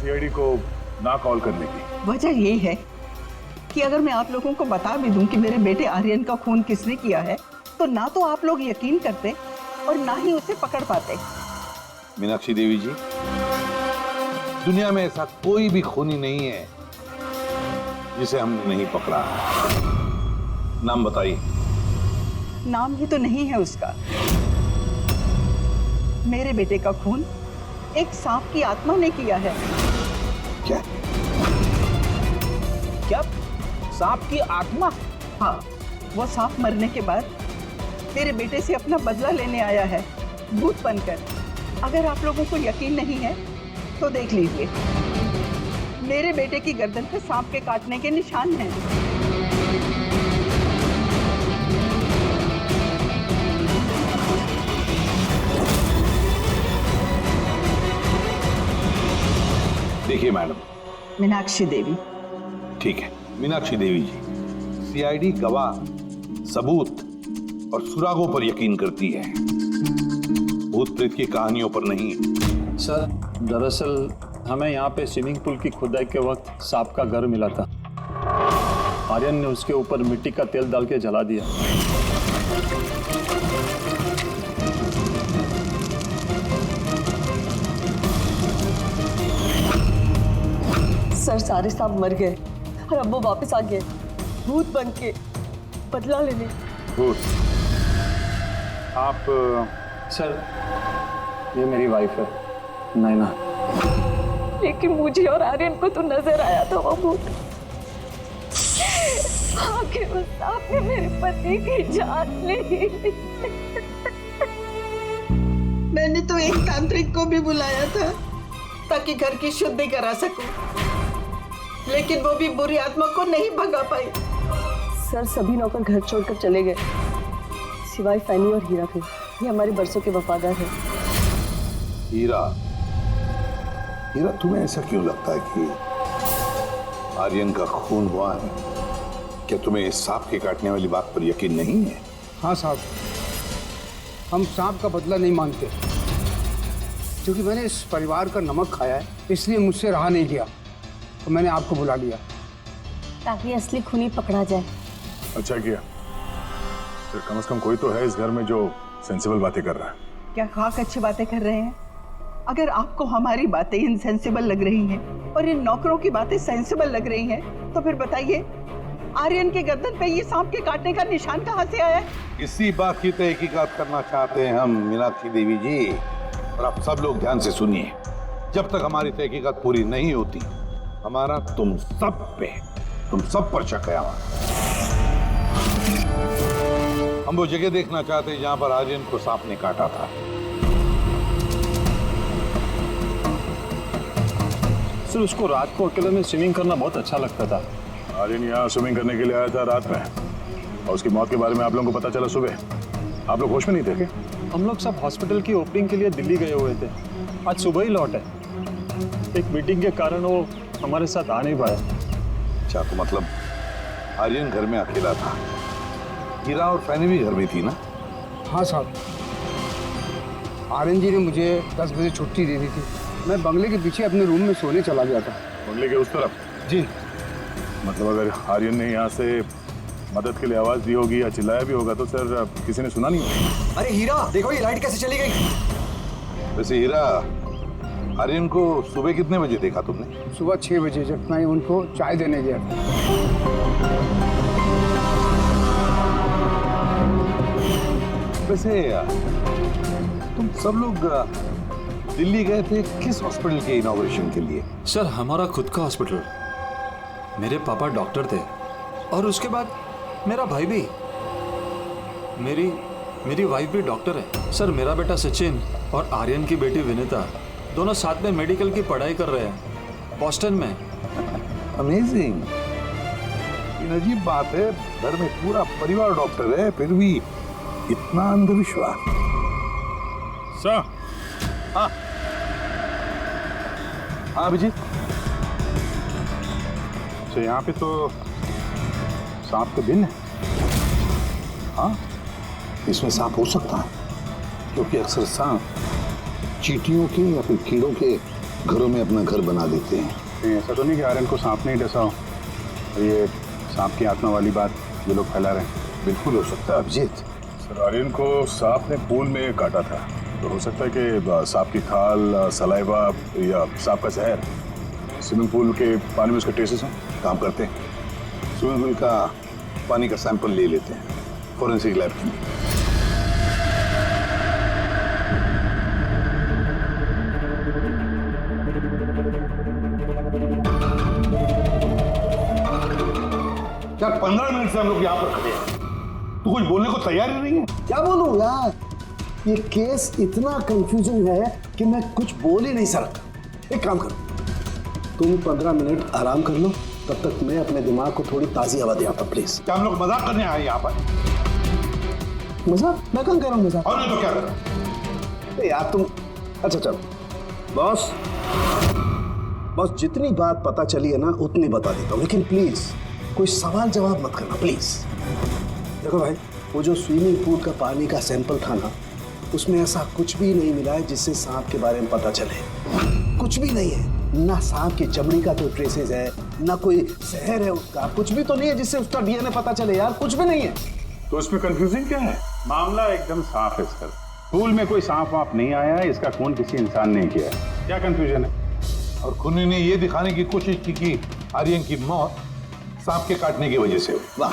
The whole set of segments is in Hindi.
सीआईडी को ना कॉल करने की? वजह ये है कि अगर मैं आप लोगों को बता भी दूं कि मेरे बेटे आर्यन का खून किसने किया है, तो ना तो आप लोग यकीन करते और ना ही उसे पकड़ पाते। मीनाक्षी देवी जी, दुनिया में ऐसा कोई भी खूनी नहीं है जिसे हमने नहीं पकड़ा। नाम बताइए। नाम ही तो नहीं है उसका। मेरे बेटे का खून एक सांप की आत्मा ने किया है। क्या? क्या? सांप की आत्मा? हाँ, वो सांप मरने के बाद मेरे बेटे से अपना बदला लेने आया है, भूत बनकर। अगर आप लोगों को यकीन नहीं है तो देख लीजिए, मेरे बेटे की गर्दन पे सांप के काटने के निशान हैं। देखिए मैडम। मीनाक्षी देवी। ठीक है मीनाक्षी देवी जी, सीआईडी गवाह, सबूत और सुरागों पर यकीन करती है, भूत प्रेत की कहानियों पर नहीं। सर, दरअसल हमें यहाँ पे स्विमिंग पूल की खुदाई के वक्त सांप का घर मिला था। आर्यन ने उसके ऊपर मिट्टी का तेल डाल के जला दिया। सर, सारे सांप मर गए और अब वो वापस आ गए, भूत बन के बदला लेने। भूत? आप? सर, ये मेरी वाइफ है, नैना। लेकिन मुझे और आर्यन को तो नजर आया था वो भूत। आखिर उस सांप ने मेरे पति की जान ली। मैंने तो एक तांत्रिक को भी बुलाया था ताकि घर की शुद्धि करा सकूं, लेकिन वो भी बुरी आत्मा को नहीं भगा पाई। सर, सभी नौकर घर छोड़कर चले गए सिवाय फैनी और हीरा के। ये हमारे बरसों के वफादार हैं। हीरा? हीरा, तुम्हें ऐसा क्यों लगता है कि आर्यन का खून हुआ है? क्या तुम्हें इस सांप के काटने वाली बात पर यकीन नहीं है? हाँ साहब, हम सांप का बदला नहीं मांगते, क्योंकि मैंने इस परिवार का नमक खाया है, इसलिए मुझसे रहा नहीं गया तो मैंने आपको बुला लिया ताकि असली खूनी पकड़ा जाए। अच्छा किया। फिर कम से कम कोई तो है इस घर में जो सेंसिबल बातें कर रहा है। क्या खाक अच्छी बातें कर रहे हैं? अगर आपको हमारी बातें इनसेंसिबल लग रही हैं और इन नौकरों की बातें सेंसिबल लग रही हैं, तो फिर बताइए, आर्यन के गर्दन पे ये सांप के काटने का निशान कहाँ से आया? इसी बात की तहकीकात करना चाहते हैं हम मीनाक्षी देवी जी, और आप सब लोग ध्यान से सुनिए। जब तक हमारी तहकीकात पूरी नहीं होती, हमारा तुम सब पर शक है। हम वो जगह देखना चाहते हैं जहां पर आर्यन को सांप ने काटा था। सर, उसको रात को अकेले में स्विमिंग करना बहुत अच्छा लगता था। आर्यन यहाँ स्विमिंग करने के लिए आया था रात में, और उसकी मौत के बारे में आप लोगों को पता चला सुबह। आप लोग होश में नहीं थे क्या? हम लोग सब हॉस्पिटल की ओपनिंग के लिए दिल्ली गए हुए थे, आज सुबह ही लौटे। एक मीटिंग के कारण वो हमारे साथ आ नहीं पाया। अच्छा, तो मतलब आर्यन घर में अकेला था, हीरा और फैनी भी घर में थी ना? हाँ साहब, आर्यन जी ने मुझे 10 बजे छुट्टी दे दी थी। मैं बंगले के पीछे अपने रूम में सोने चला गया था। बंगले के उस तरफ? जी। मतलब अगर आर्यन ने यहाँ से मदद के लिए आवाज दी होगी या चिल्लाया भी होगा तो सर किसी ने सुना नहीं होगा। अरे हीरा, देखो ये लाइट कैसे चली गई। वैसे हीरा, आर्यन को सुबह कितने बजे देखा तुमने? सुबह 6 बजे, जब मैं उनको चाय देने गया था। वैसे तुम सब लोग दिल्ली गए थे किस हॉस्पिटल के इनॉग्रेशन के लिए? सर, हमारा खुद का हॉस्पिटल। मेरे पापा डॉक्टर थे और उसके बाद मेरा भाई भी। मेरी वाइफ भी डॉक्टर है। सर, मेरा बेटा सचिन और आर्यन की बेटी विनीता दोनों साथ में मेडिकल की पढ़ाई कर रहे हैं बॉस्टन में। अमेजिंग। ये अजीब बात है, घर में पूरा परिवार डॉक्टर है, फिर भी इतना अंधविश्वास। सर। हाँ हाँ अभिजीत। अच्छा, यहाँ पे तो सांप का दिन है। हाँ, इसमें सांप हो सकता है, क्योंकि अक्सर सांप चींटियों के या फिर कीड़ों के घरों में अपना घर बना देते हैं। कहीं ऐसा तो नहीं कि आर्यन को सांप ने ही डसा हो? और ये सांप की आत्मा वाली बात ये लोग फैला रहे हैं। बिल्कुल हो सकता है अभिजीत। सर आर्यन को सांप ने पूल में काटा था, तो हो सकता है कि सांप की खाल, सलाइवा या सांप का जहर स्विमिंग पूल के पानी में उसके ट्रेसेस हैं। काम करते हैं, स्विमिंग पूल का पानी का सैंपल ले लेते हैं फॉरेंसिक लैब के लिए। यार 15 मिनट से हम लोग यहाँ पर खड़े हैं, तू कुछ बोलने को तैयार ही नहीं है। क्या बोलूं यार, ये केस इतना कंफ्यूजन है कि मैं कुछ बोल ही नहीं सकता। एक काम करो, तुम 15 मिनट आराम कर लो, तब तक मैं अपने दिमाग को थोड़ी ताजी हवा दे आता। प्लीज। क्या हम लोग मजाक करने आए यहाँ पर? मजाक? मैं कहाँ कह रहा हूँ मजाक? और नहीं तो क्या कर रहा है? यार तुम, अच्छा चलो बॉस, जितनी बात पता चली है ना उतनी बता देता हूँ, लेकिन प्लीज कोई सवाल जवाब मत करना प्लीज। देखो भाई, वो जो स्विमिंग पूल का पानी का सैंपल था ना, उसमें ऐसा कुछ भी नहीं मिला है जिससे सांप के बारे में पता चले। कुछ भी नहीं है, ना सांप की चमड़ी का कोई ट्रेसेस है, ना कोई जहर है उसका, कुछ भी तो नहीं है जिससे उसका डीएनए पता चले। यार कुछ भी नहीं है। तो इसमें कंफ्यूजिंग क्या है? मामला एकदम साफ है सर। पूल में कोई सांप वाप नहीं आया है, इसका खून किसी इंसान ने किया है। क्या कंफ्यूजन है? और खूनी ने ये दिखाने की कोशिश की कि आर्यन की मौत सांप के काटने की वजह से हुई। वाह,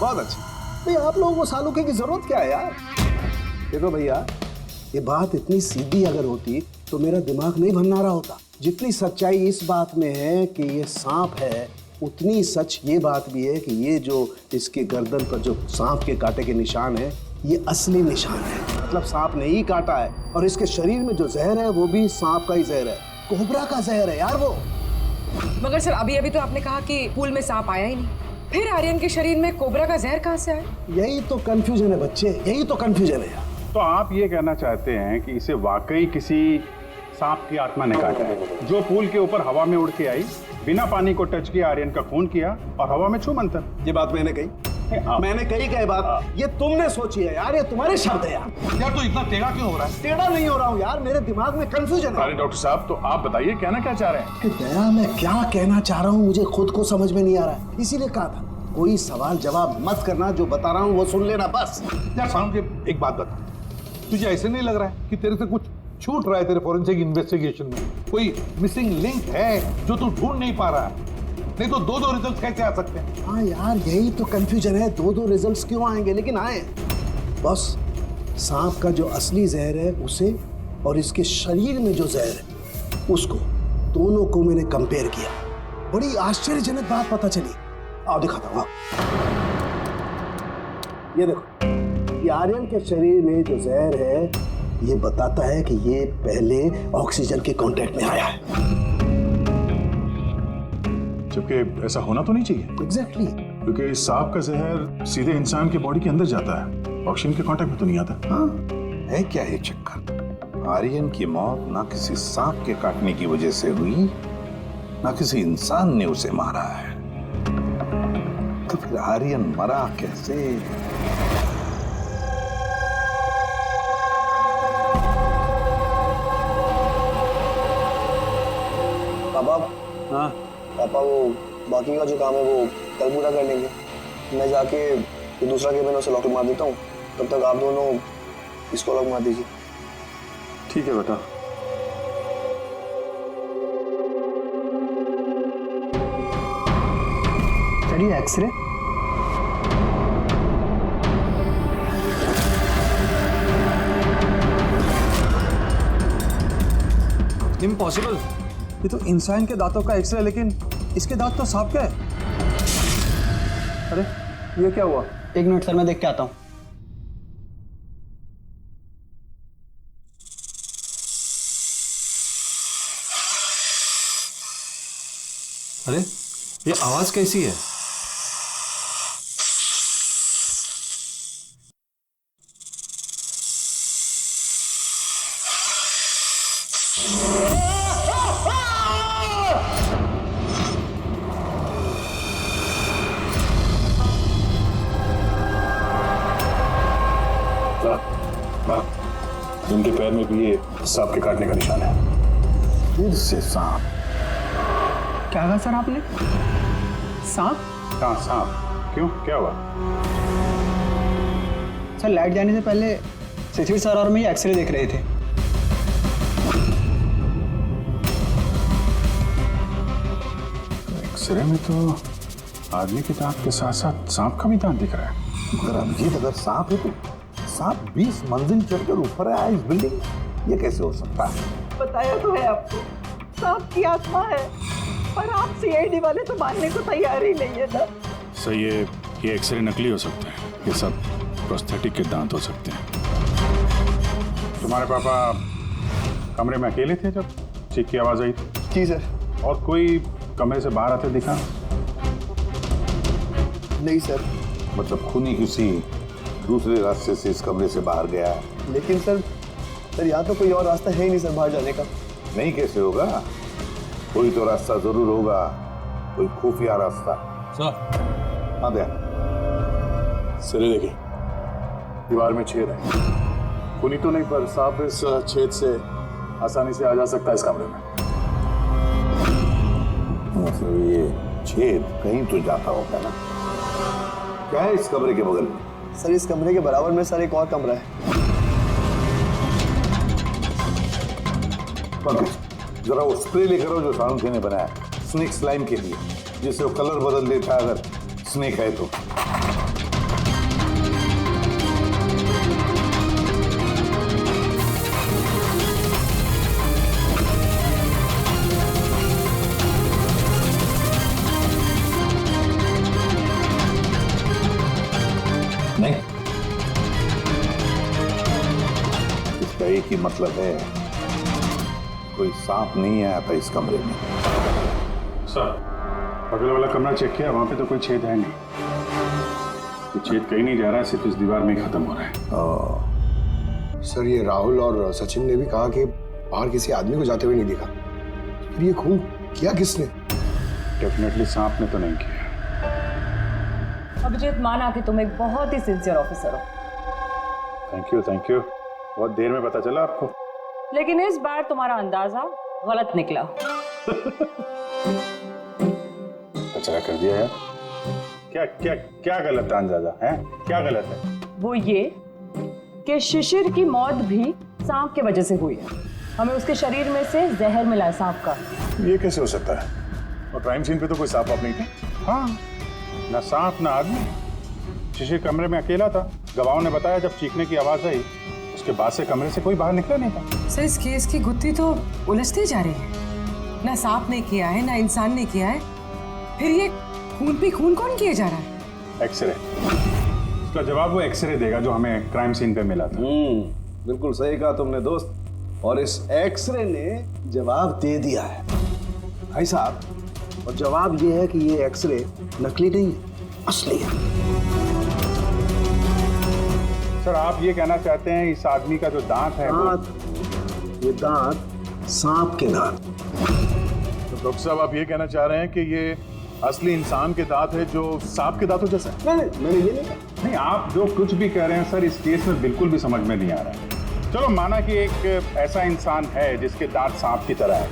बहुत अच्छा। भाई आप लोगों को सालूके की जरूरत क्या है यार? देखो भैया, ये बात इतनी सीधी अगर होती तो मेरा दिमाग नहीं भन्ना रहा होता। जितनी सच्चाई इस बात में है कि ये सांप है, उतनी सच ये बात भी है कि ये जो इसके गर्दन पर जो सांप के कांटे के निशान है, ये असली निशान है। मतलब सांप ने ही काटा है, और इसके शरीर में जो जहर है वो भी सांप का ही जहर है, कोबरा का जहर है यार वो। मगर सर अभी तो आपने कहा कि पूल में सांप आया ही नहीं, फिर आर्यन के शरीर में कोबरा का जहर कहाँ से आया? यही तो कंफ्यूजन है बच्चे, यही तो कंफ्यूजन है यार। तो आप ये कहना चाहते हैं कि इसे वाकई किसी सांप की आत्मा ने काटा है, जो पूल के ऊपर हवा में उड़ के आई, बिना पानी को टच किया, आर्यन का खून किया और हवा में छू मंतर। ये बात मैंने कही? मैंने कही क्या बात? ये तुमने सोची है यार, ये तुम्हारे शब्द है यार। यार तो इतना टेढ़ा क्यों हो रहा है? टेढ़ा नहीं हो रहा हूँ यार, मेरे दिमाग में कंफ्यूजन है। अरे डॉक्टर साहब, तो आप बताइए कहना क्या चाह रहे हैं? कि दया, मैं क्या कहना चाह रहा हूँ मुझे खुद को समझ में नहीं आ रहा है, इसीलिए कहा था कोई सवाल जवाब मत करना, जो बता रहा हूँ वो सुन लेना बस। यार साउंड के एक बात बता, तुझे ऐसे नहीं लग रहा है कि तेरे से कुछ छूट रहा है तेरे फॉरेंसिक इन्वेस्टिगेशन में? कोई मिसिंग लिंक है जो तू ढूंढ नहीं पा रहा है? नहीं तो दो रिजल्ट कैसे आ सकते हैं? हाँ यार, यही तो कंफ्यूजन है, दो रिजल्ट्स क्यों आएंगे? लेकिन आए बॉस, सांप का जो असली जहर है उसे, और इसके शरीर में जो जहर है उसको, दोनों को मैंने कंपेयर किया। बड़ी आश्चर्यजनक बात पता चली। आओ दिखाता हूँ। ये देखो, ये आर्यन के शरीर में जो जहर है ये बताता है कि ये पहले ऑक्सीजन के कांटेक्ट में आया है। जबकि ऐसा होना तो नहीं चाहिए। एग्जैक्टली। क्योंकि सांप का जहर सीधे इंसान के बॉडी के अंदर जाता है, ऑक्सीजन के कांटेक्ट में तो नहीं आता। हाँ, है क्या ये चक्कर? आर्यन की मौत ना किसी सांप के काटने की वजह से हुई, ना किसी इंसान ने उसे मारा है। तो फिर आर्यन मरा कैसे? पापा, हाँ पापा वो बाकी का जो काम है वो कल पूरा कर लेंगे। मैं जाके ये दूसरा केबिन उसे लॉक मार देता हूँ, तब तक आप दोनों इसको लॉक मार दीजिए। ठीक है बेटा। चलिए एक्सरे। इम्पॉसिबल, ये तो इंसान के दांतों का एक्सरे, लेकिन इसके दांत तो सांप के हैं। अरे ये क्या हुआ? एक मिनट सर, मैं देख के आता हूँ। अरे ये आवाज कैसी है? इनके पैर में भी ये सांप के काटने का निशान है। फिर से सांप। क्या कहा सर आपने? सांप? कहाँ सांप? क्यों, क्या हुआ? सर लाइट जाने से पहले शिशिर सर और मैं एक्सरे देख रहे थे। एक्सरे में तो आदमी के दांत के साथ साथ सांप का भी दांत दिख रहा है। मगर अभिजीत, अगर सांप है तो सांप 20 मंजिल चढ़कर ऊपर आया इस बिल्डिंग में, ये कैसे हो सकता है? बताया तो है आपको, सांप की आत्मा है। पर आप सीआईडी वाले तो मानने को तैयार ही नहीं है ना। सर ये एक्सरे नकली हो सकता है, ये सब प्रोस्थेटिक के दांत हो सकते हैं। तुम्हारे पापा कमरे में अकेले थे जब चीख की आवाज आई थी? जी सर। और कोई कमरे से बाहर आते दिखा? नहीं सर। मतलब खूनी किसी दूसरे रास्ते से इस कमरे से बाहर गया है। लेकिन सर यहाँ तो कोई और रास्ता है ही नहीं सर बाहर जाने का। नहीं कैसे होगा? कोई तो रास्ता जरूर होगा, कोई खुफिया रास्ता। सर हाँ दया। सिरे देखिए, दीवार में छेद है। खूनी तो नहीं पर सांप इस छेद से आसानी से आ जा सकता है इस कमरे में। मतलब ये छेद कहीं तो जाता होगा ना। क्या है इस कमरे के बगल में? सर इस कमरे के बराबर में सर एक और कमरा है। पंकज, जरा वो स्प्रे लेकर आओ जो सानुखे ने बनाया स्नेक स्लाइम के लिए, जिससे वो कलर बदल देता है अगर स्नेक है तो। नहीं, इसका एक ही मतलब है, कोई सांप नहीं आया था इस कमरे में। सर बगल वाला कमरा चेक किया, वहां पे तो कोई छेद है नहीं। तो छेद कहीं नहीं जा रहा है, सिर्फ इस दीवार में ही खत्म हो रहा है। सर ये राहुल और सचिन ने भी कहा कि बाहर किसी आदमी को जाते हुए नहीं दिखा। फिर ये खून किया किसने? डेफिनेटली सांप ने तो नहीं किया। अभिजीत, माना कि तुम एक बहुत ही सिंसियर ऑफिसर हो, थैंक यू थैंक यू। बहुत देर में पता चला आपको। लेकिन इस बार तुम्हारा अंदाजा गलत निकला। कचरा कर दिया यार। क्या क्या क्या गलत अंदाजा है? क्या गलत है? वो ये कि शिशिर की मौत भी सांप के वजह से हुई है। हमें उसके शरीर में से जहर मिला है सांप का। ये कैसे हो सकता है? और क्राइम सीन पे तो कोई सांप वाप नहीं थे। हाँ, ना सांप ना आदमी। शिशिर कमरे में अकेला था। गवाहों ने बताया जब चीखने की आवाज आई उसके बाद से कमरे से कोई बाहर निकला नहीं था। सर इस केस की गुत्थी तो उलझती जा रही है। ना सांप ने किया है ना इंसान ने किया है, फिर ये खून पे खून कौन किया जा रहा है? एक्सरे, उसका जवाब वो एक्सरे देगा जो हमें क्राइम सीन पे मिला था। बिल्कुल सही कहा तुमने दोस्त। और इस एक्सरे ने जवाब दे दिया है भाई साहब। और जवाब ये है कि ये एक्सरे नकली नहीं है, असली है। सर आप ये कहना चाहते हैं इस आदमी का जो दांत है ये दांत सांप के दांत। तो डॉक्टर साहब आप ये कहना चाह रहे हैं कि ये असली इंसान के दांत है जो सांप के दांतों जैसा है? नहीं, मैंने ये नहीं कहा। नहीं, आप जो कुछ भी कह रहे हैं सर इस केस में बिल्कुल भी समझ में नहीं आ रहा है। चलो माना कि एक ऐसा इंसान है जिसके दांत सांप की तरह है,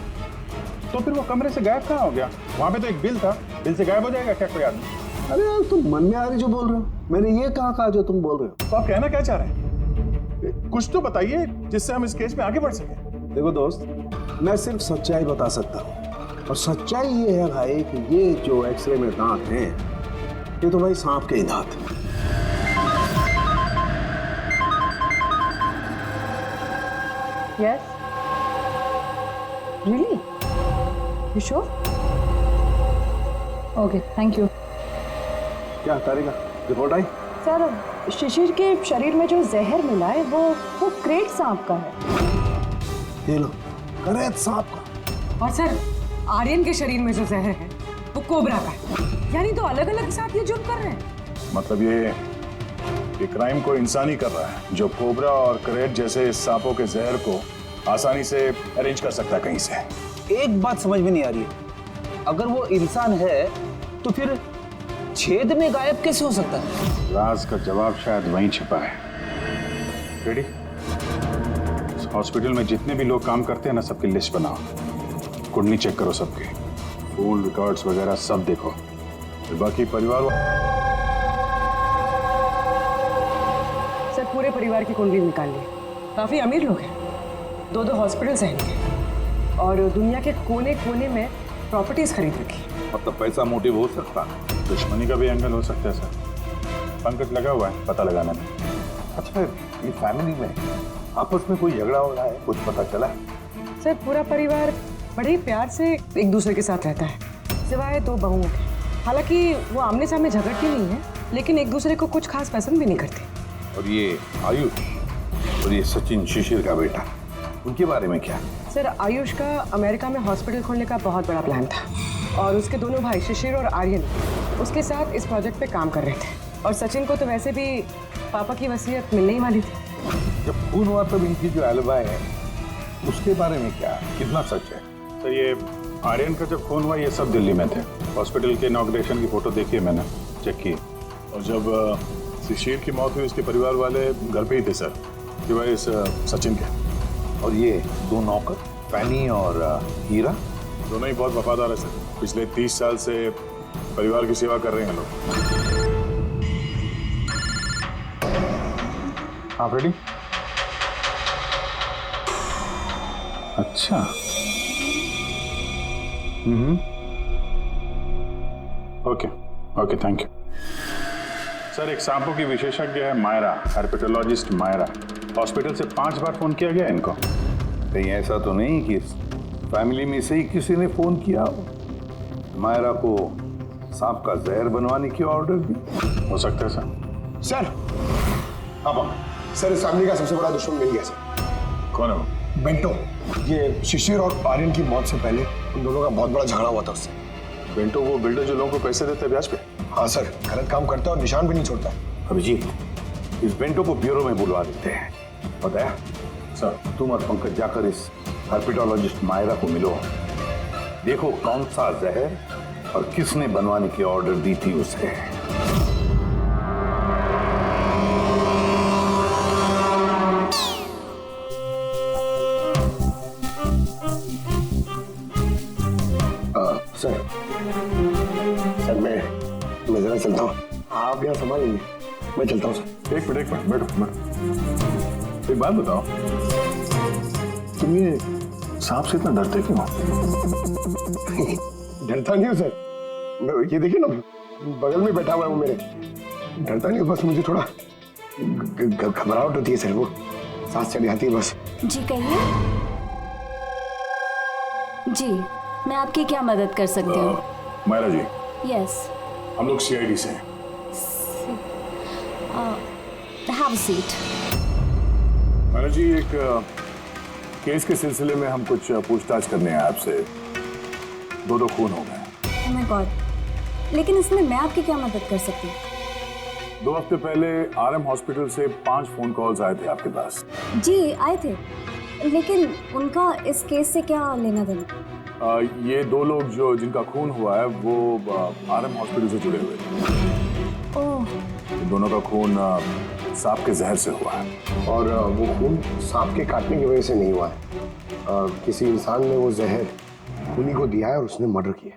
तो फिर वो कमरे से गायब कहाँ हो गया? वहां पे तो एक बिल था, बिल से गायब हो जाएगा क्या कोई आदमी? अरे यार तुम मन में आ रही जो बोल रहे हो। मैंने ये कहा जो तुम बोल रहे हो। तो आप कहना क्या चाह रहे हैं? कुछ तो बताइए जिससे हम इस केस में आगे बढ़ सकें। देखो दोस्त, मैं सिर्फ सच्चाई बता सकता हूँ। और सच्चाई ये है भाई कि ये जो एक्सरे में दांत हैं, ये तो भाई सांप के ही दांत हैं। Yes? Really? You sure? Okay, thank you. क्या तारिका, रिपोर्ट आई? सर शिशिर के शरीर में जो जहर मिला है वो क्रेट सांप का है। ये लो, क्रेट सांप का। और सर आर्यन के शरीर में जो जहर है वो कोबरा का है। यानी तो अलग अलग सांप ये जुर्म कर रहे हैं। मतलब ये क्राइम को इंसान ही कर रहा है जो कोबरा और करेट जैसे सांपों के जहर को आसानी से अरेंज कर सकता है कहीं से। एक बात समझ में नहीं आ रही है, अगर वो इंसान है तो फिर छेद में गायब कैसे हो सकता है? राज का जवाब शायद वहीं छिपा है। रेडी? हॉस्पिटल में जितने भी लोग काम करते हैं ना, सबकी लिस्ट बनाओ कुंडली चेक करो सबके, फोन रिकॉर्ड्स वगैरह सब देखो। बाकी परिवार सर पूरे परिवार की कुंडली निकाल ली। काफी अमीर लोग हैं, 2 हॉस्पिटल्स हैं इनके, और दुनिया के कोने कोने में प्रॉपर्टीज खरीद रखी। मतलब पैसा मोटिव हो सकता है, दुश्मनी का भी एंगल हो सकता है सर। पंकज लगा हुआ है पता लगाने में। अच्छा ये फैमिली में आपस में कोई झगड़ा हो रहा है, कुछ पता चला? सर पूरा परिवार बड़े ही प्यार से एक दूसरे के साथ रहता है, सिवाय 2 बहुओं के। हालांकि वो आमने सामने झगड़ती नहीं है, लेकिन एक दूसरे को कुछ खास पसंद भी नहीं करते। और ये आयुष और ये सचिन शिशिर का बेटा, उनके बारे में क्या? सर आयुष का अमेरिका में हॉस्पिटल खोलने का बहुत बड़ा प्लान था, और उसके दोनों भाई शिशिर और आर्यन उसके साथ इस प्रोजेक्ट पे काम कर रहे थे। और सचिन को तो वैसे भी पापा की वसीयत मिलने ही वाली थी। जब खून हुआ तब इनकी जो एलिबाई है उसके बारे में क्या, कितना सच है? सर ये आर्यन का जब खून हुआ ये सब दिल्ली में थे। हॉस्पिटल के इनॉग्रेशन की फोटो देखी है मैंने, चेक की। और जब शिशिर की मौत हुई उसके परिवार वाले घर पे ही थे सर, सिवाय इस सचिन के। और ये 2 नौकर फैनी और हीरा, दोनों ही बहुत वफादार है सर। पिछले 30 साल से परिवार की सेवा कर रहे हैं लोग। आप रेडी? अच्छा। Okay okay, thank you sir. एक सांपों की विशेषज्ञ है मायरा, हर्पेटोलॉजिस्ट मायरा। हॉस्पिटल से 5 बार फोन किया गया इनको। कहीं ऐसा तो नहीं कि फैमिली में से ही किसी ने फोन किया मायरा को सांप का जहर बनवाने की ऑर्डर दी? हो सकता है सर। सर अब सर इस फैमिली का सबसे बड़ा दुश्मन मिल गया सर। कौन है वो? बेंटो। ये शिशिर और आर्यन की मौत से पहले उन दोनों का बहुत बड़ा झगड़ा हुआ था उससे। बेंटो वो बिल्डर जो लोगों को पैसे देते हैं ब्याज पे? हाँ सर, गलत काम करता है और निशान भी नहीं छोड़ता। अभिजीत, इस बेंटो को ब्यूरो में बुलवा देते हैं। बताया सर। तुम और पंकज जाकर इस हर्पेटोलॉजिस्ट मायरा को मिलो, देखो कौन सा जहर और किसने बनवाने की ऑर्डर दी थी उसे। सर मैं जरा चलता हूँ, आप यहाँ संभालेंगे, मैं चलता हूँ सर। एक मिनट बैठो बैठो। एक बात बताओ, तुम ये सांप से इतना डरते क्यों? डरता नहीं हूँ सर, ये देखिए ना बगल में बैठा हुआ है वो मेरे। डरता नहीं हूँ, बस मुझे थोड़ा घबराहट होती है सर, वो सांस चढ़ जाती है बस। जी कहिए। जी मैं आपकी क्या मदद कर सकती हूँ? मायरा जी, यस, हम लोग सीआईडी से हैं। Have a seat. Myra ji, एक केस के सिलसिले में हम कुछ पूछताछ करने हैं आपसे। 2 खून हो गए। ओह माय गॉड, लेकिन इसमें मैं आपकी क्या मदद कर सकती हूँ? 2 हफ्ते पहले आरएम हॉस्पिटल से 5 फोन कॉल्स आए थे आपके पास। जी आए थे, लेकिन उनका इस केस से क्या लेना देना? ये 2 लोग जो जिनका खून हुआ है वो आरएम हॉस्पिटल से जुड़े हुए थे। ओह, दोनों का खून सांप के जहर से हुआ है। और वो खून सांप के काटने की वजह से नहीं हुआ है, किसी इंसान ने वो जहर खूनी को दिया है और उसने मर्डर किया।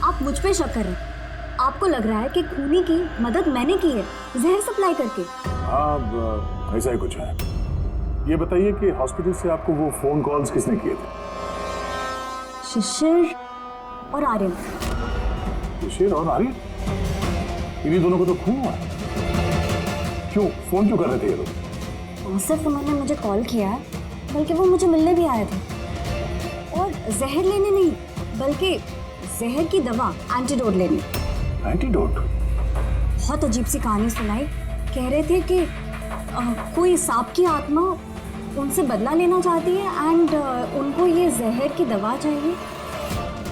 आप मुझ पे शक कर रहे हैं? आपको लग रहा है कि खूनी की मदद मैंने की है जहर सप्लाई करके? हाँ, ऐसा ही कुछ है। ये बताइए कि हॉस्पिटल से आपको वो फोन कॉल्स किसने किए थे? शिशिर और आर्यन। शिशिर और आर्यन? इन्हीं दोनों को तो खून हुआ है। क्यों फोन क्यों कर रहे थे ये लोग? सिर्फ उन्होंने मुझे कॉल किया है, बल्कि वो मुझे मिलने भी आए थे। और जहर लेने नहीं, बल्कि जहर की दवा एंटीडोट लेनी। एंटीडोट? बहुत अजीब सी कहानी सुनाई। कह रहे थे कि कोई सांप की आत्मा उनसे बदला लेना चाहती है एंड उनको ये जहर की दवा चाहिए।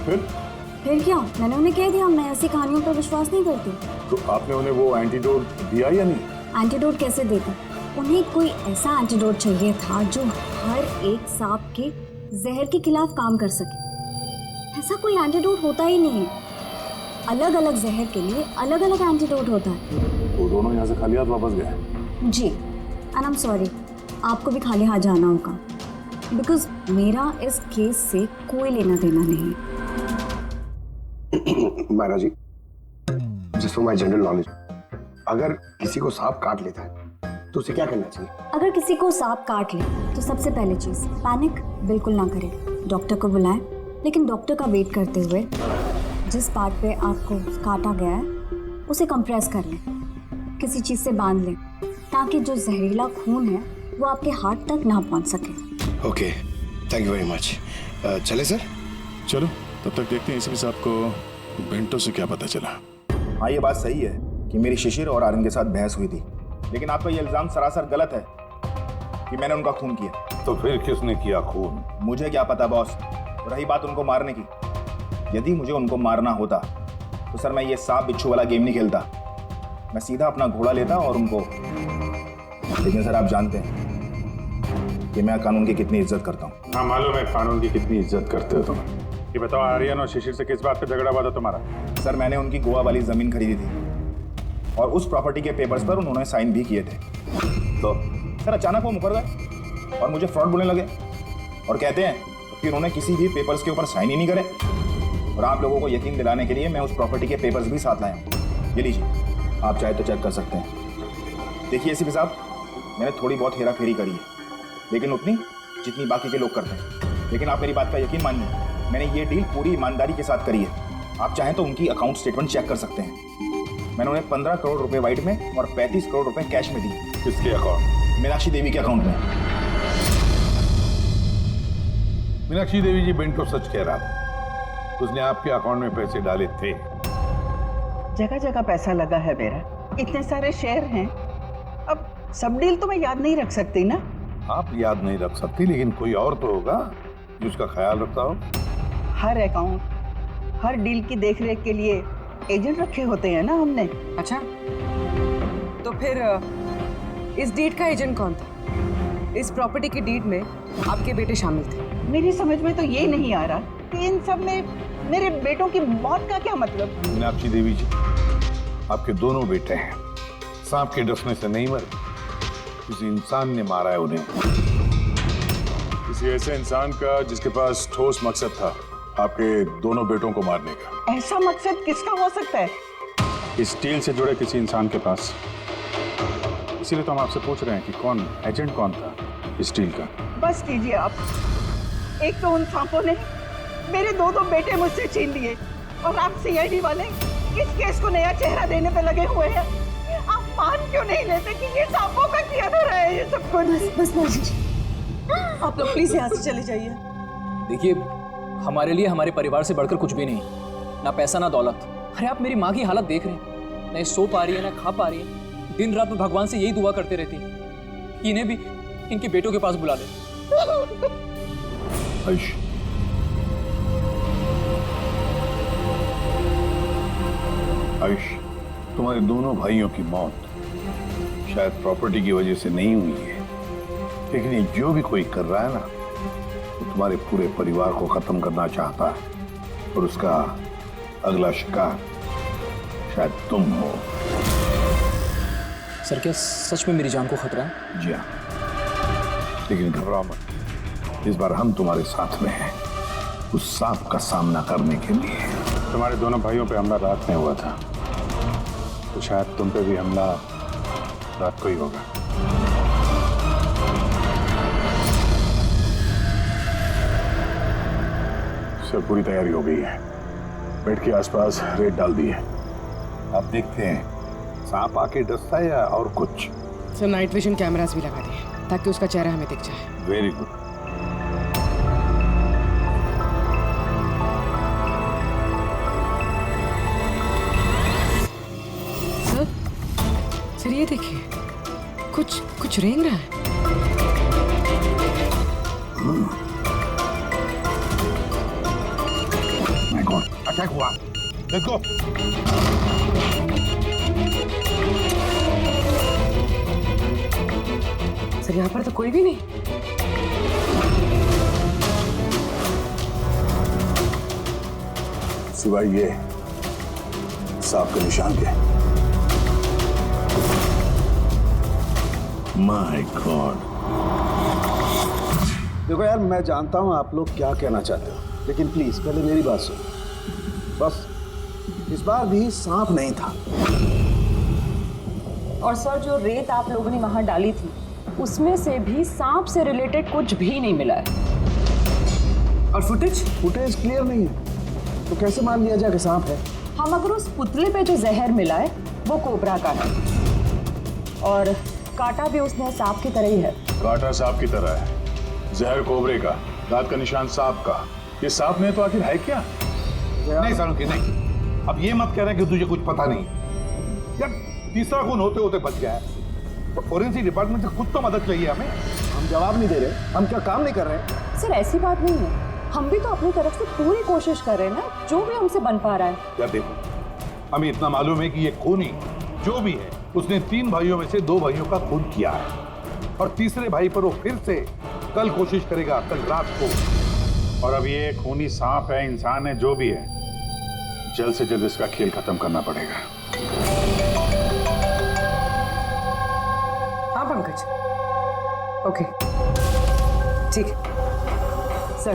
फिर क्या? मैंने उन्हें कह दिया मैं ऐसी कहानियों पर विश्वास नहीं करती। तो आपने उन्हें वो एंटीडोट दिया या नहीं? एंटीडोट कैसे देती? उन्हें कोई ऐसा एंटीडोट चाहिए था जो हर एक सांप के जहर के खिलाफ काम कर सके। ऐसा कोई एंटीडोट होता ही नहीं है। अलग अलग जहर के लिए अलग अलग एंटीडोट होता है। वो दोनों यहाँ से खाली हाथ वापस गए? जी, एंड आई एम सॉरी, आपको भी खाली हाथ जाना होगा। बिकॉज मेरा इस केस से कोई लेना देना नहीं। Myra ji, just for my general knowledge, अगर किसी को सांप काट लेता है तो उसे क्या करना चाहिए? अगर किसी को सांप काट ले तो सबसे पहले चीज पैनिक बिल्कुल ना करें, डॉक्टर को बुलाएं, लेकिन डॉक्टर का वेट करते हुए जिस पार्ट पे आपको काटा गया है उसे कंप्रेस कर लें, किसी चीज से बांध लें, ताकि जो जहरीला खून है वो आपके हार्ट तक ना पहुंच सके। Okay, thank you very much. चले सर? चलो, तब तक देखते हैं इसी साहब को बेंटो से क्या पता चला। हाँ, ये बात सही है कि मेरी शिशिर और आर्यन के साथ बहस हुई थी, लेकिन आपका ये इल्जाम सरासर गलत है कि मैंने उनका खून किया। तो फिर किसने किया खून? मुझे क्या पता बॉस। रही बात उनको मारने की, यदि मुझे उनको मारना होता तो सर मैं ये सांप बिच्छू वाला गेम नहीं खेलता, मैं सीधा अपना घोड़ा लेता और उनको। लेकिन सर आप जानते हैं कि मैं कानून की कितनी इज्जत करता हूँ। हाँ मालूम है कानून की कितनी इज्जत करते हो तुम। ये बताओ, आर्यन और शिशिर से किस बात पे झगड़ा हुआ था तुम्हारा? सर मैंने उनकी गोवा वाली जमीन खरीदी थी और उस प्रॉपर्टी के पेपर्स पर उन्होंने साइन भी किए थे। तो सर अचानक वो मुकर गए और मुझे फ्रॉड बोलने लगे और कहते हैं कि उन्होंने किसी भी पेपर्स के ऊपर साइन ही नहीं करे। और आप लोगों को यकीन दिलाने के लिए मैं उस प्रॉपर्टी के पेपर्स भी साथ लाया हूँ। ये लीजिए, आप चाहे तो चेक कर सकते हैं। देखिए एसीपी साहब, मैंने थोड़ी बहुत हेरा फेरी करी है, लेकिन उतनी जितनी बाकी के लोग करते हैं। लेकिन आप मेरी बात का यकीन मानिए, मैंने ये डील पूरी ईमानदारी के साथ करी है। आप चाहें तो उनकी अकाउंट स्टेटमेंट चेक कर सकते हैं। मैंने उन्हें 15 करोड़ रुपए व्हाइट में और 35 करोड़ रुपए कैश में दिए। किसके अकाउंट? मीनाक्षी देवी के अकाउंट में। मीनाक्षी देवी जी बेंटो सच कह रहा था, उसने आपके अकाउंट में पैसे डाले थे। जगह जगह पैसा लगा है मेरा, इतने सारे शेयर हैं, अब सब डील तो मैं याद नहीं रख सकती ना। आप याद नहीं रख सकती, लेकिन कोई और तो होगा जो उसका ख्याल रखता हो। हर अकाउंट, हर डील की देखरेख के लिए एजेंट रखे होते हैं ना हमने। अच्छा, तो फिर इस डीड का एजेंट कौन था? इस प्रॉपर्टी की डीड में आपके बेटे शामिल थे। मेरी समझ में तो ये नहीं आ रहा कि इन सब में मेरे बेटों की मौत का क्या मतलब। मीनाक्षी देवी जी, आपके दोनों बेटे हैं, सांप के डसने से नहीं मरे, किसी इंसान ने मारा है उन्हें। किसी ऐसे इंसान का जिसके पास ठोस मकसद था आपके दोनों बेटों को मारने का। ऐसा मकसद किसका हो सकता है? इस डील से जुड़े किसी इंसान के पास। इसीलिए तो हम आपसे पूछ रहे हैं कि कौन एजेंट कौन था इस डील का। बस कीजिए आप। एक तो उन सांपों ने मेरे दो बेटे मुझसे छीन लिए और आप सीआईडी वाले इस केस को नया चेहरा देने पे लगे हुए हैं। आप मान क्यों नहीं लेते कि ये सांपों का किया धरा है ये सब कुछ? बस आप लोग प्लीज यहाँ से चले जाइए। देखिए, हमारे लिए हमारे परिवार से बढ़कर कुछ भी नहीं, ना पैसा ना दौलत। अरे आप मेरी माँ की हालत देख रहे हैं, ना सो पा रही है ना खा पा रही है। दिन रात में भगवान से यही दुआ करते रहती है कि इन्हें भी इनके बेटों के पास बुला ले। आयुष, आयुष, तुम्हारे दोनों भाइयों की मौत शायद प्रॉपर्टी की वजह से नहीं हुई है, लेकिन ये जो भी कोई कर रहा है ना, वो तुम्हारे पूरे परिवार को खत्म करना चाहता है और उसका अगला शिकार शायद तुम हो। सर, क्या सच में मेरी जान को खतरा है? जी हाँ, लेकिन घबराओ मत, इस बार हम तुम्हारे साथ में हैं उस सांप का सामना करने के लिए। तुम्हारे दोनों भाइयों पे हमला रात में हुआ था, तो शायद तुम पे भी हमला रात को ही होगा। सब पूरी तैयारी हो गई है, बेड के आसपास रेत डाल दी है। अब देखते हैं सांप आके डसता है या और कुछ। सर, नाइट विजन कैमरास भी लगा दिए ताकि उसका चेहरा हमें दिख जाए। Very good. सर ये देखिए, कुछ रेंग रहा है। माय गॉड, अटैक हुआ। देखो, सर यहाँ पर तो कोई भी नहीं। सिवाय ये सांप के निशान के। माय गॉड, देखो यार, मैं जानता हूँ आप लोग क्या कहना चाहते हो, लेकिन प्लीज पहले मेरी बात सुनो। बस इस बार भी सांप नहीं था। और सर, जो रेत आप लोगों ने वहां डाली थी उसमें से भी सांप से रिलेटेड कुछ भी नहीं मिला है। और फुटेज क्लियर नहीं है, तो कैसे मान लिया जाए कि सांप है? हम अगर उस पुतले पे जो जहर मिला है वो कोबरा का है, और कांटा भी उसने सांप की तरह ही है। कांटा सांप की तरह है, जहर कोबरे का, दांत का निशान सांप का। ये सांप में तो आखिर है क्या? नहीं सालुंकी नहीं, अब ये मत कह रहे कि तुझे कुछ पता नहीं। यार तीसरा खून होते होते बच गया है, तो फोरेंसिक डिपार्टमेंट से कुछ तो मदद चाहिए हमें। हम जवाब नहीं दे रहे, हम क्या काम नहीं कर रहे? सर ऐसी बात नहीं है, हम भी तो अपनी तरफ से पूरी कोशिश कर रहे हैं ना, जो भी हमसे बन पा रहा है। यार देखो, हमें इतना मालूम है कि ये खूनी जो भी है उसने 3 भाइयों में से 2 भाइयों का खून किया है, और तीसरे भाई पर वो फिर से कल कोशिश करेगा, कल रात को। और अब ये खूनी सांप है, इंसान है, जो भी है, जल्द से जल्द इसका खेल खत्म करना पड़ेगा। हाँ पंकज, ओके ठीक है। सर,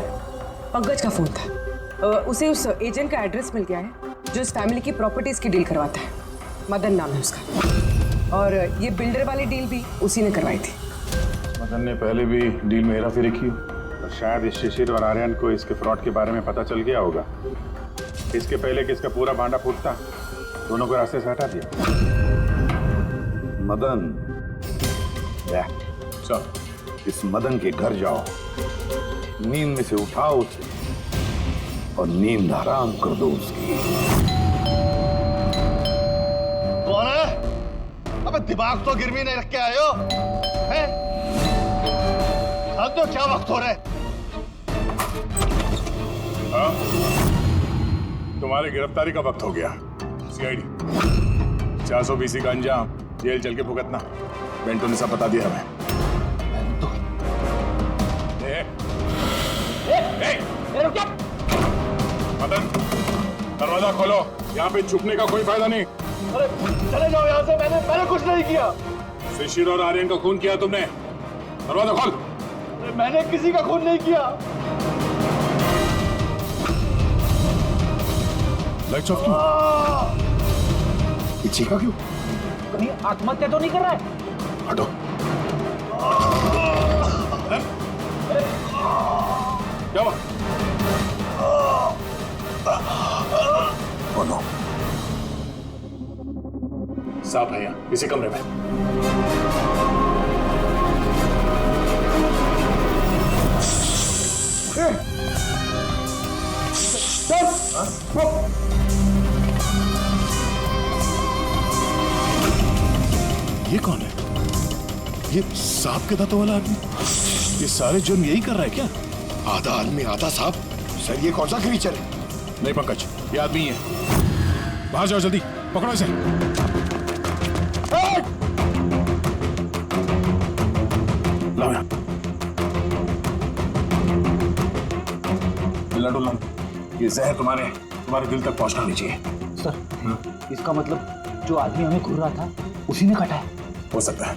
पंकज का फोन था, उसे उस एजेंट का एड्रेस मिल गया है जो इस फैमिली की प्रॉपर्टीज की डील करवाता है। मदन नाम है उसका, और ये बिल्डर वाली डील भी उसी ने करवाई थी। मदन ने पहले भी डील में हेराफेरी की, और शायद इस शिशिर और आर्यन को इसके फ्रॉड के बारे में पता चल गया होगा। इसके पहले कि इसका पूरा भांडा फूटता, दोनों को रास्ते से हटा दिया। मदन, चल इस मदन के घर जाओ, नींद में से उठाओ उसे और नींद हराम कर दो उसकी। कौन है? अबे दिमाग तो गिरवी नहीं रख के आए हो, हैं? अब तो क्या वक्त हो रहा है? हाँ? तुम्हारी गिरफ्तारी का वक्त हो गया। सीआईडी 420 का अंजाम, जेल चल के भुगतना। बेंटो ने सब बता दिया हमें। मदन, दरवाजा खोलो, यहाँ पे छुपने का कोई फायदा नहीं। अरे चले जाओ यहाँ से, मैंने कुछ नहीं किया। शिशिर और आर्यन का खून किया तुमने, दरवाजा खोल। अरे मैंने किसी का खून नहीं किया। लाइट्स ऑफ क्यों? पीछे का क्यों? कहीं आत्महत्या तो नहीं कर रहा है? हटो। क्या हुआ? बोलो। सांप है यहाँ, इसी कमरे में। ये कौन है? ये सांप के दांतों वाला आदमी? ये सारे जुर्म यही कर रहा है क्या? आधा आदमी आधा सांप। सर ये कौन सा क्रीचर है? नहीं पंकज, ये आदमी ही है। बाहर जाओ जल्दी, पकड़ो इसे। लाओ यहाँ। लड्डू, ये जहर तुम्हारे दिल तक पहुंचना नहीं चाहिए। सर, इसका मतलब जो आदमी हमें घूर रहा था उसी ने काटा है। हो सकता है।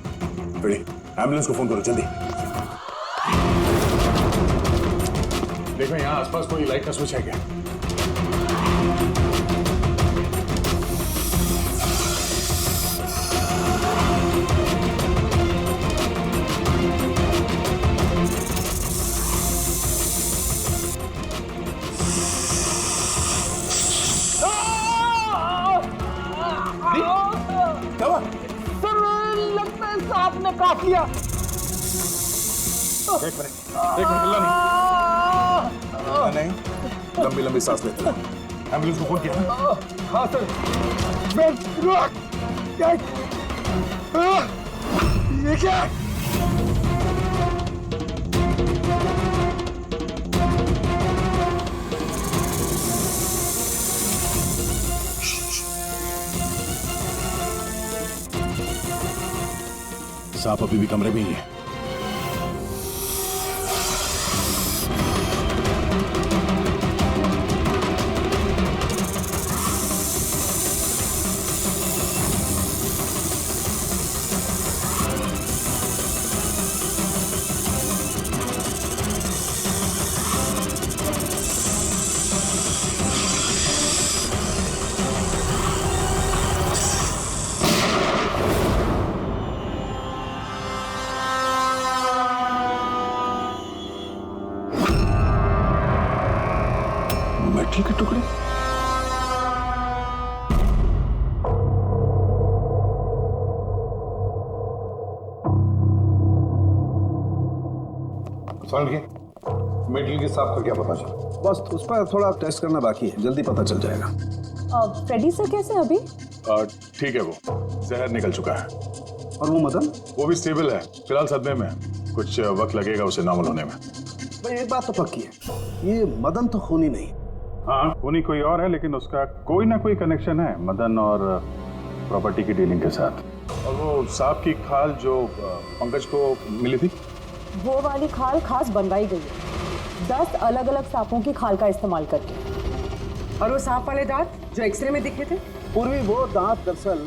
बड़ी एम्बुलेंस को फोन करो जल्दी। देखो यहाँ आसपास कोई लाइट का स्विच है क्या? क्या हुआ? सर लगता है सांप ने काट लिया। एक मिनट हिलना नहीं, लंबी लंबी सांस लेते रहो। एम्बुलेंस को फोन किया ना? हाँ सर। ये क्या? सांप अभी भी कमरे में ही है। टुकड़े। मेटल के सांप का क्या पता चला? बस उस पर थोड़ा टेस्ट करना बाकी है, जल्दी पता चल जाएगा। फ्रेडी सर कैसे हैं अभी? ठीक है, वो जहर निकल चुका है। और वो मदन? वो भी स्टेबल है, फिलहाल सदमे में है। कुछ वक्त लगेगा उसे नॉर्मल होने में। भाई एक बात तो पक्की है, ये मदन तो खूनी नहीं। हाँ, खूनी कोई और है, लेकिन उसका कोई ना कोई कनेक्शन है मदन और प्रॉपर्टी की डीलिंग के साथ। और वो सांप की खाल जो पंकज को मिली थी, वो वाली खाल खास बनवाई गई है 10 अलग अलग सांपों की खाल का इस्तेमाल करके। और वो सांप वाले दांत जो एक्सरे में दिखे थे? पूर्वी वो दांत दरअसल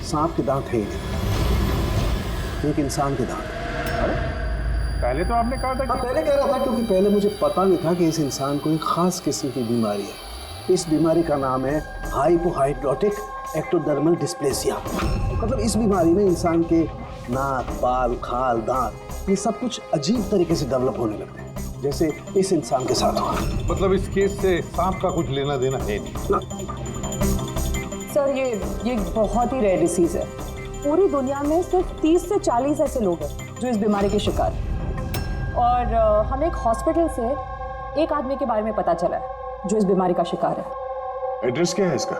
सांप के दांत है ही नहीं, एक इंसान के दांत। पहले तो आपने कहा था कि... पहले कह रहा था क्योंकि पहले मुझे पता नहीं था कि इस इंसान को एक खास किस्म की बीमारी है। इस बीमारी का नाम है हाइपोहाइड्रोटिक एक्टोडर्मल डिस्प्लेसिया। मतलब इस बीमारी में इंसान के नाक, बाल, खाल, दांत ये सब कुछ अजीब तरीके से डेवलप होने लगते हैं, जैसे इस इंसान के साथ हुआ। मतलब इस केस से सांप का कुछ लेना देना है नहीं ना? सर ये बहुत ही रेयर डिसीज है। पूरी दुनिया में सिर्फ 30 से 40 ऐसे लोग हैं जो इस बीमारी के शिकार हैं। और हमें एक हॉस्पिटल से एक आदमी के बारे में पता चला है जो इस बीमारी का शिकार है। एड्रेस क्या है इसका?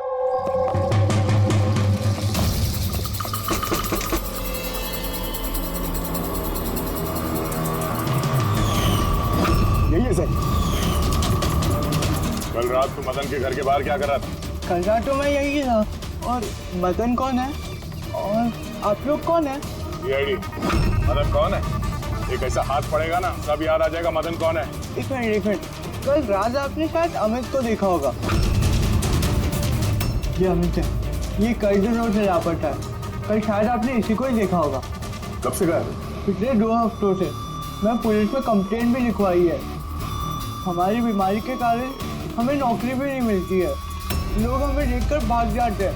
यही है सर। कल रात को मदन के घर के बाहर क्या कर रहा था? कल रात तो मैं यही था। और मदन कौन है? और आप लोग कौन है? मदन कौन है? एक ऐसा हाथ पड़ेगा ना, सब याद आ जाएगा मदन कौन है। एक मिनट, कल रात आपने शायद अमित को देखा होगा। ये अमित है, ये कई दिनों से लापता है। कल शायद आपने इसी को ही देखा होगा। कब से गायब? पिछले 2 हफ्तों से। मैं पुलिस में कंप्लेंट भी लिखवाई है। हमारी बीमारी के कारण हमें नौकरी भी नहीं मिलती है, लोग हमें देखकर भाग जाते हैं,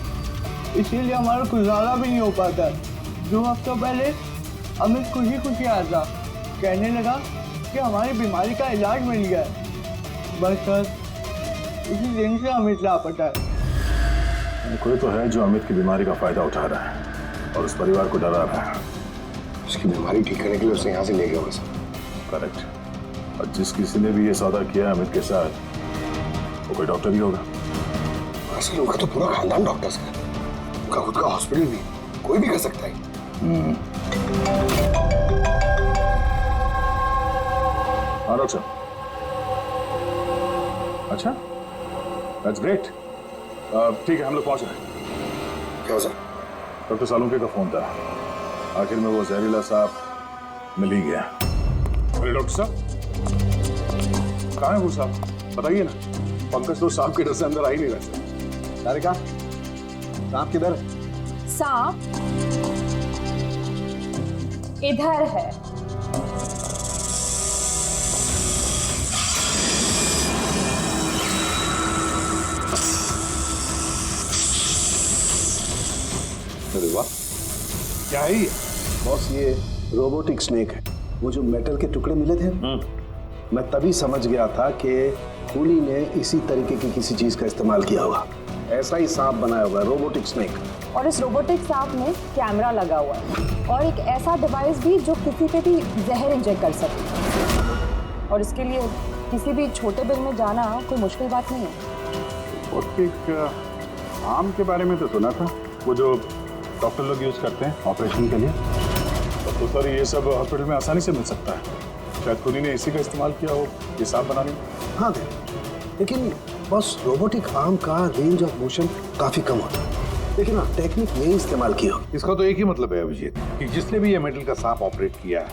इसीलिए हमारा गुजारा भी नहीं हो पाता है। 2 हफ्तों पहले अमित खुशी आया था, कहने लगा कि हमारी बीमारी का इलाज मिल गया है। बस सर, इसी दिन से अमित लापता है। कोई तो है जो अमित की बीमारी का फायदा उठा रहा है और उस परिवार को डरा रहा है। उसकी बीमारी ठीक करने के लिए उसे यहाँ से ले गया होगा सर। करेक्ट। और जिस किसी ने भी ये सौदा किया अमित के साथ, वो कोई डॉक्टर ही होगा। असल उनका तो पूरा खानदान डॉक्टर्स है, उनका खुद का हॉस्पिटल भी, कोई भी कर सकता है। सर। अच्छा, दैट्स ग्रेट। ठीक है, हम लोग पहुंच रहे हैं। क्या सर? डॉक्टर सालुंके का फोन था, आखिर में वो जहरीला सांप मिल ही गया। अरे डॉक्टर साहब, कहाँ है वो सांप? बताइए ना। पंकज तो सांप के डर से अंदर आ ही नहीं रहा। तारिका, सांप किधर है? सांप इधर है। अरे वाह, क्या है ये? बॉस, ये रोबोटिक स्नेक है। वो जो मेटल के टुकड़े मिले थे, मैं तभी समझ गया था कि खूनी ने इसी तरीके की किसी चीज का इस्तेमाल किया होगा। ऐसा ही सांप बनाया होगा, रोबोटिक स्नेक। और इस रोबोटिक सांप में कैमरा लगा हुआ है और एक ऐसा डिवाइस भी जो किसी पे भी जहर इंजेक्ट कर सकता है। और इसके लिए किसी भी छोटे बिल में जाना कोई मुश्किल बात नहीं है। रोबोटिक आर्म के बारे में तो सुना था, वो जो डॉक्टर लोग यूज करते हैं ऑपरेशन के लिए। तो सर ये सब हॉस्पिटल में आसानी से मिल सकता है। शायद खूनी ने इसी का इस्तेमाल किया हो ये सांप बनाने में। हाँ दे, लेकिन बस रोबोटिक आर्म का रेंज ऑफ मोशन काफी कम होता है। लेकिन हाँ, टेक्निक यही इस्तेमाल की हो। इसका तो एक ही मतलब है अभिजीत, कि जिसने भी ये मेटल का सांप ऑपरेट किया है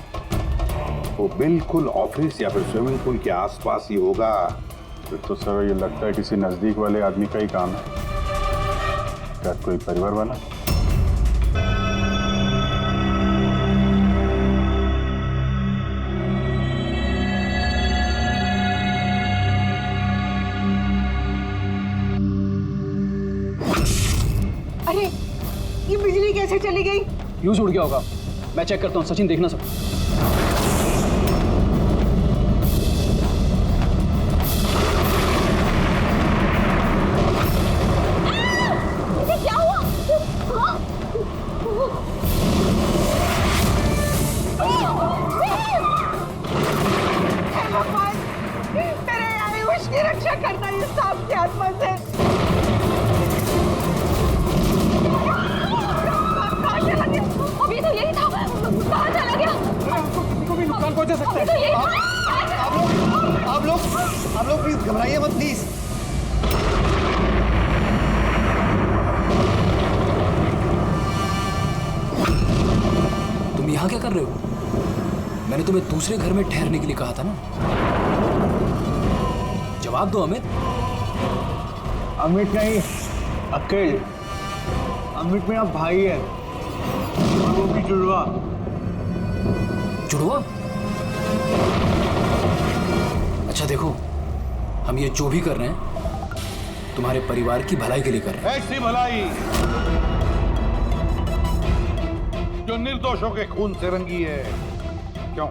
वो बिल्कुल ऑफिस या फिर स्विमिंग पूल के आसपास ही होगा। फिर तो सर ये लगता है किसी नजदीक वाले आदमी का ही काम है। क्या कोई परिवार वाला? अरे ये बिजली कैसे चली गई? फ्यूज उड़ गया होगा। मैं चेक करता हूँ। सचिन देखना सब। यहाँ क्या कर रहे हो? मैंने तुम्हें दूसरे घर में ठहरने के लिए कहा था ना। जवाब दो अमित। अमित नहीं, अखिल। अमित मेरा भाई है, वो भी जुड़वा। जुड़वा? अच्छा देखो, हम ये जो भी कर रहे हैं तुम्हारे परिवार की भलाई के लिए कर रहे हैं। ऐसी भलाई जो निर्दोषों के खून से रंगी है, क्यों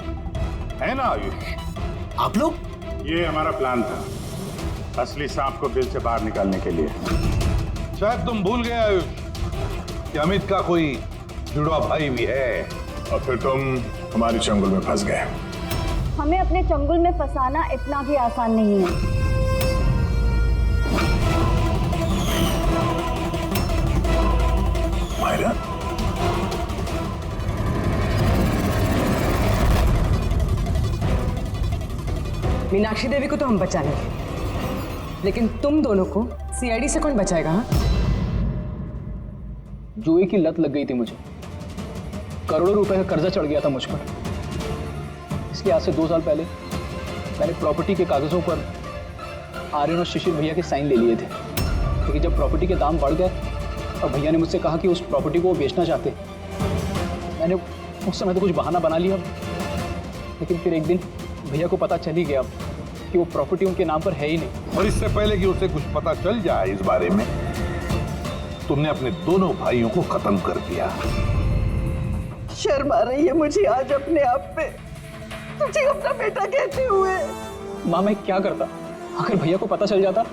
है ना आयुष? आप लोग? ये हमारा प्लान था, असली सांप को बिल से बाहर निकालने के लिए। शायद तुम भूल गए आयुष कि अमित का कोई जुड़वा भाई भी है। और फिर तुम हमारी चंगुल में फंस गए। हमें अपने चंगुल में फंसाना इतना भी आसान नहीं है। मायरा, मीनाक्षी देवी को तो हम बचा लेंगे, लेकिन तुम दोनों को सीआईडी से कौन बचाएगा? हाँ? जुए की लत लग गई थी मुझे, करोड़ों रुपए का कर्जा चढ़ गया था मुझ पर। इसलिए आज से 2 साल पहले मैंने प्रॉपर्टी के कागजों पर आर्यन और शिशिर भैया के साइन ले लिए थे। लेकिन जब प्रॉपर्टी के दाम बढ़ गए और भैया ने मुझसे कहा कि उस प्रॉपर्टी को वो बेचना चाहते, मैंने उस समय तो कुछ बहाना बना लिया। लेकिन फिर एक दिन भैया को पता चल ही गया कि वो प्रॉपर्टी उनके नाम पर है ही नहीं। और इससे पहले कि उसे कुछ पता चल जाए इस बारे में, तुमने अपने दोनों भाइयों को खत्म कर दिया। शर्म आ रही है मुझे आज अपने आप पे, तुझे अपना बेटा कहते हुए। माँ मैं क्या करता? अगर भैया को पता चल जाता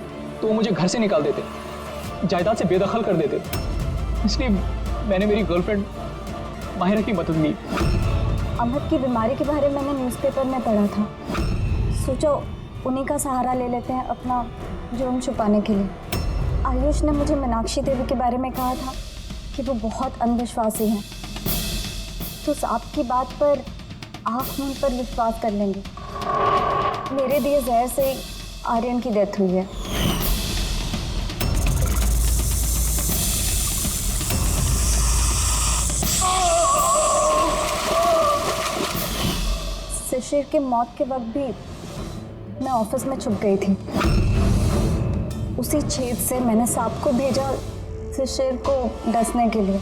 तो वो मुझे घर से निकाल देते, जायदाद से बेदखल कर देते। इसलिए मैंने मेरी गर्लफ्रेंड माहिरा की मदद ली। अमित की बीमारी के बारे में मैंने न्यूज़पेपर में पढ़ा था, सोचो उन्हीं का सहारा ले लेते हैं अपना जुर्म छुपाने के लिए। आयुष ने मुझे मीनाक्षी देवी के बारे में कहा था कि वो बहुत अंधविश्वासी हैं, तो सांप की बात पर आँख मूंद पर विश्वास कर लेंगे। मेरे दिए जहर से आर्यन की डेथ हुई है। शिशिर के मौत के वक्त भी मैं ऑफिस में छुप गई थी। उसी छेद से मैंने सांप को भेजा शिशिर को डसने के लिए।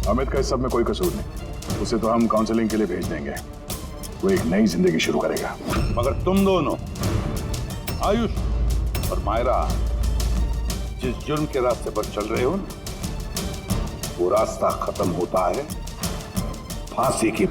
अमित का इस सब में कोई कसूर नहीं, उसे तो हम काउंसलिंग के लिए भेज देंगे, वो एक नई जिंदगी शुरू करेगा। मगर तुम दोनों, आयुष और मायरा, जिस जुर्म के रास्ते पर चल रहे हो, वो रास्ता खत्म होता है फांसी की